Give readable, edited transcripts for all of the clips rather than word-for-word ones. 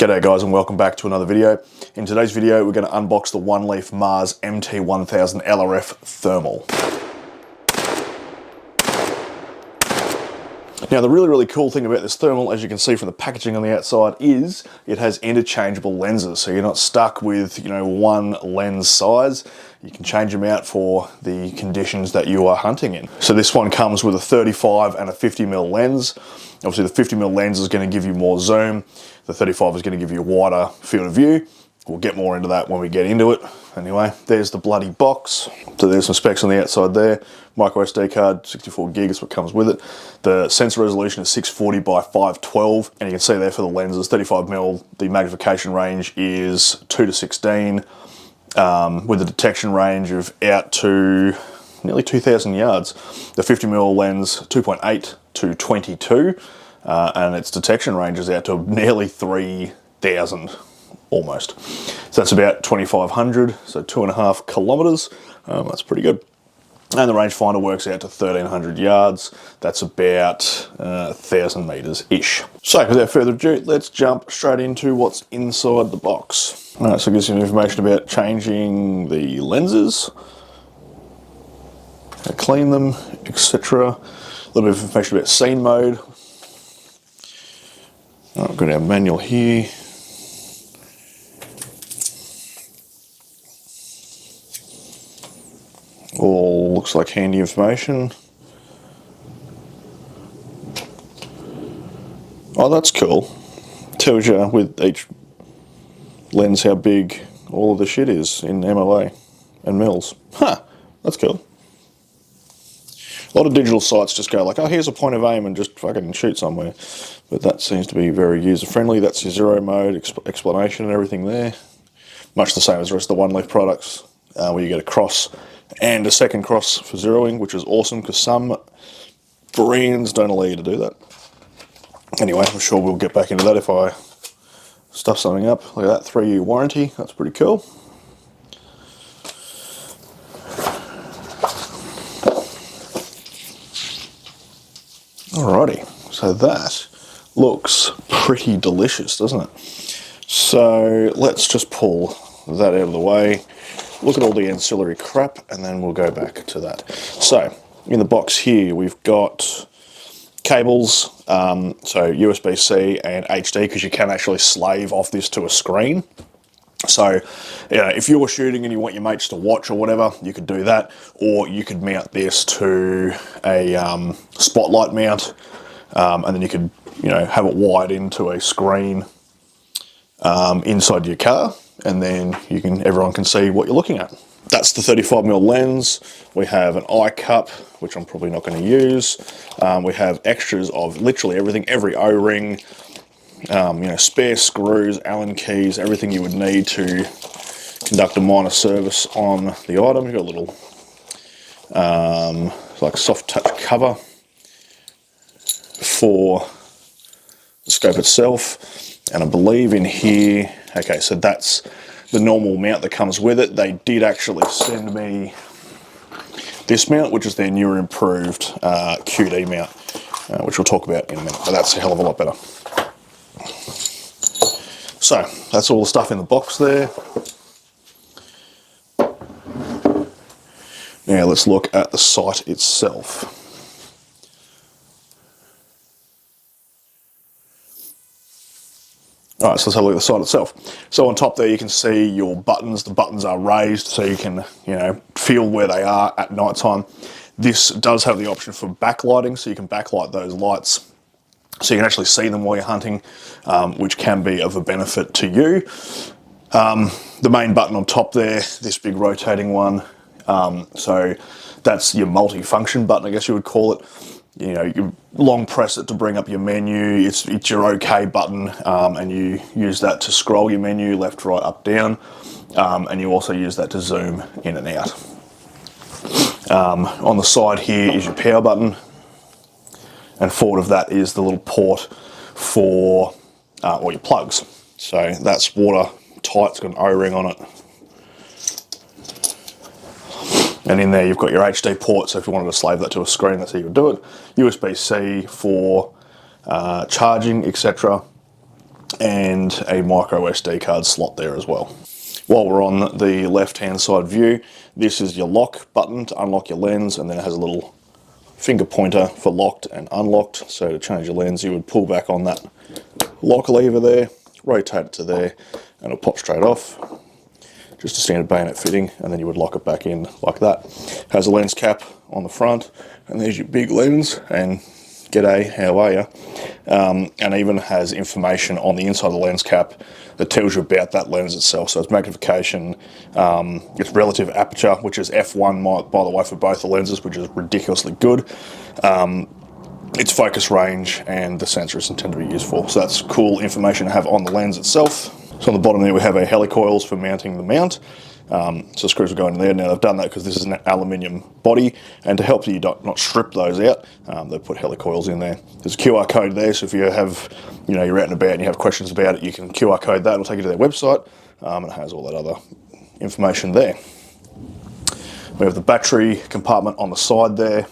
G'day guys and welcome back to another video. In today's video we're going to unbox the One Leaf Mars MT1000 LRF Thermal. Now the really cool thing about this thermal, as you can see from the packaging on the outside, is it has interchangeable lenses, so you're not stuck with one lens size. You can change them out for the conditions that you are hunting in. So this one comes with a 35 and a 50mm lens. Obviously the 50mm lens is going to give you more zoom. The 35 is going to give you a wider field of view. We'll get more into that when we get into it. Anyway, there's the bloody box. So there's some specs on the outside there. Micro SD card, 64 gig is what comes with it. The sensor resolution is 640 by 512, and you can see there for the lenses, 35mm, the magnification range is 2 to 16, with a detection range of out to nearly 2,000 yards. The 50mm lens, 2.8 to 22, and its detection range is out to nearly 3,000. Almost. So that's about 2,500, so 2.5 kilometers. That's pretty good. And the rangefinder works out to 1,300 yards. That's about 1,000 meters-ish. So without further ado, let's jump straight into what's inside the box. All right, so it gives you information about changing the lenses, how to clean them, etc. A little bit of information about scene mode. All right, we've got our manual here. All looks like handy information. Oh, that's cool. Tells you with each lens how big all of the shit is in MOA and mils. Huh, that's cool. A lot of digital sites just go like, oh, here's a point of aim and just fucking shoot somewhere. But that seems to be very user-friendly. That's your zero mode explanation and everything there. Much the same as the rest of the One Leaf products, where you get a cross and a second cross for zeroing, which is awesome because some brands don't allow you to do that. Anyway, I'm sure we'll get back into that if I stuff something up. Look at that, 3-year warranty, that's pretty cool. Alrighty, so that looks pretty delicious, doesn't it? So let's just pull that out of the way. Look at all the ancillary crap, and then we'll go back to that. So, in the box here, we've got cables, so USB-C and HD, because you can actually slave off this to a screen. So, if you're shooting and you want your mates to watch or whatever, you could do that, or you could mount this to a spotlight mount, and then you could, have it wired into a screen inside your car. And then everyone can see what you're looking at. That's the 35mm lens. We have an eye cup, which I'm probably not going to use. We have extras of literally everything, every O-ring, spare screws, Allen keys, everything you would need to conduct a minor service on the item. You've got a little like soft touch cover for the scope itself. And I believe in here, okay, so that's the normal mount that comes with it. They did actually send me this mount, which is their newer improved QD mount, which we'll talk about in a minute, but that's a hell of a lot better. So, that's all the stuff in the box there. Now let's look at the sight itself. Alright, so let's have a look at the site itself. So on top there you can see your buttons. The buttons are raised so you can, feel where they are at night time. This does have the option for backlighting, so you can backlight those lights so you can actually see them while you're hunting, which can be of a benefit to you. The main button on top there, this big rotating one, so that's your multi-function button, I guess you would call it. You long press it to bring up your menu. It's your OK button, and you use that to scroll your menu left, right, up, down, and you also use that to zoom in and out. On the side here is your power button, and forward of that is the little port for all your plugs. So that's watertight, it's got an O-ring on it. And in there you've got your HD port, so if you wanted to slave that to a screen, that's how you would do it. USB-C for charging, etc. and a micro SD card slot there as well. While we're on the left-hand side view, this is your lock button to unlock your lens, and then it has a little finger pointer for locked and unlocked. So to change your lens, you would pull back on that lock lever there, rotate it to there, and it'll pop straight off. Just a standard bayonet fitting, and then you would lock it back in like that. Has a lens cap on the front, and there's your big lens, and g'day, how are you? And even has information on the inside of the lens cap that tells you about that lens itself. So it's magnification, its relative aperture, which is f1, by the way, for both the lenses, which is ridiculously good. Its focus range, and the sensor it's intended to be used for. So that's cool information to have on the lens itself. So on the bottom there we have our helicoils for mounting the mount. So screws will go in there. Now they've done that because this is an aluminium body, and to help you not strip those out, they've put helicoils in there. There's a QR code there, so if you have, you're out and about and you have questions about it, you can QR code that. It'll take you to their website, and it has all that other information there. We have the battery compartment on the side there.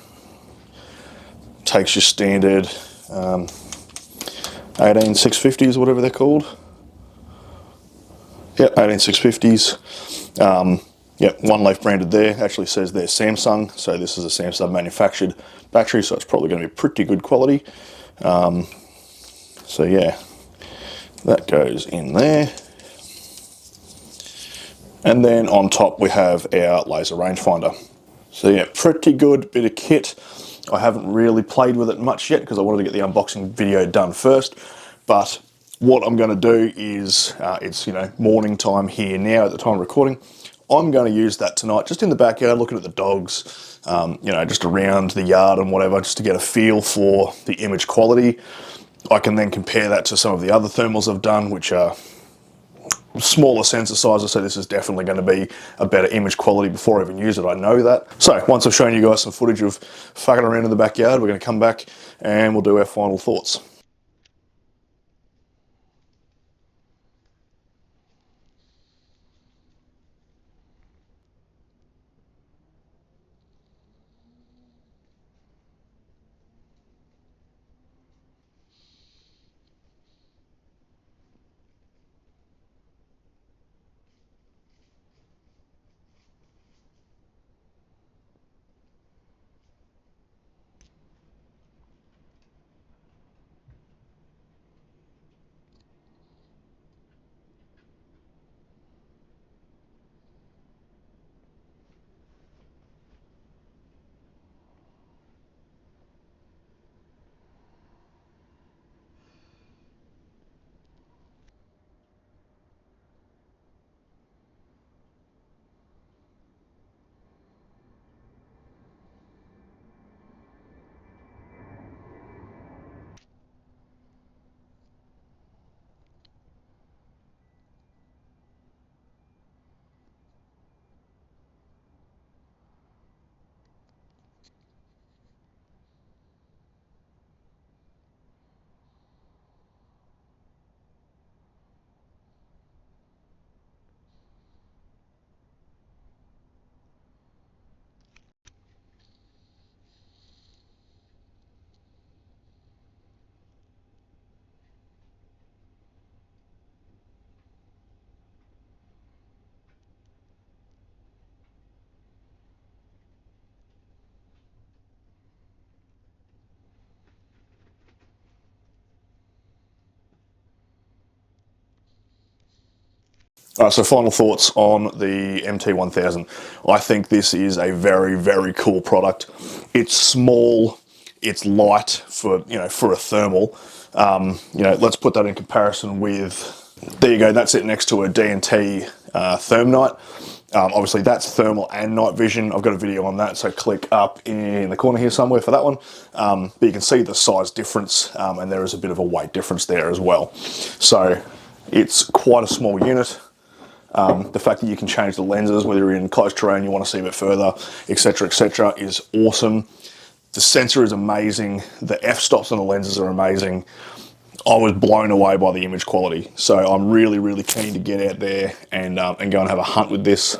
Takes your standard 18650s, whatever they're called. Yep, 18650s. Yep, One Leaf branded there. Actually says they're Samsung, so this is a Samsung manufactured battery, so it's probably going to be pretty good quality. So yeah, that goes in there. And then on top we have our laser rangefinder. So yeah, pretty good bit of kit. I haven't really played with it much yet because I wanted to get the unboxing video done first, but what I'm going to do is, it's morning time here now at the time of recording. I'm going to use that tonight just in the backyard, looking at the dogs, just around the yard and whatever, just to get a feel for the image quality. I can then compare that to some of the other thermals I've done, which are smaller sensor sizes, so this is definitely going to be a better image quality before I even use it. I know that. So once I've shown you guys some footage of fucking around in the backyard, we're going to come back and we'll do our final thoughts. So final thoughts on the MT1000. I think this is a very, very cool product. It's small, it's light for a thermal. Let's put that in comparison with, there you go, that's it next to a D&T Thermite. Obviously that's thermal and night vision. I've got a video on that, so click up in the corner here somewhere for that one. But you can see the size difference, and there is a bit of a weight difference there as well. So it's quite a small unit. The fact that you can change the lenses, whether you're in close terrain, you want to see a bit further, etc., is awesome. The sensor is amazing. The f-stops on the lenses are amazing. I was blown away by the image quality. So I'm really, really keen to get out there and go and have a hunt with this.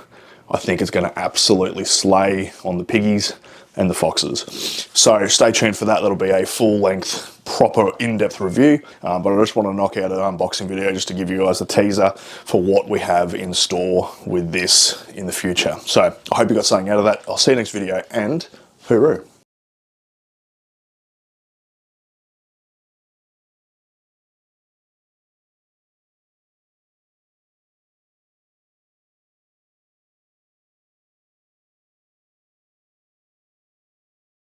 I think it's going to absolutely slay on the piggies. and the Foxes. So stay tuned for that. That'll be a full-length, proper, in-depth review. But I just want to knock out an unboxing video just to give you guys a teaser for what we have in store with this in the future. So I hope you got something out of that. I'll see you next video, and hooroo.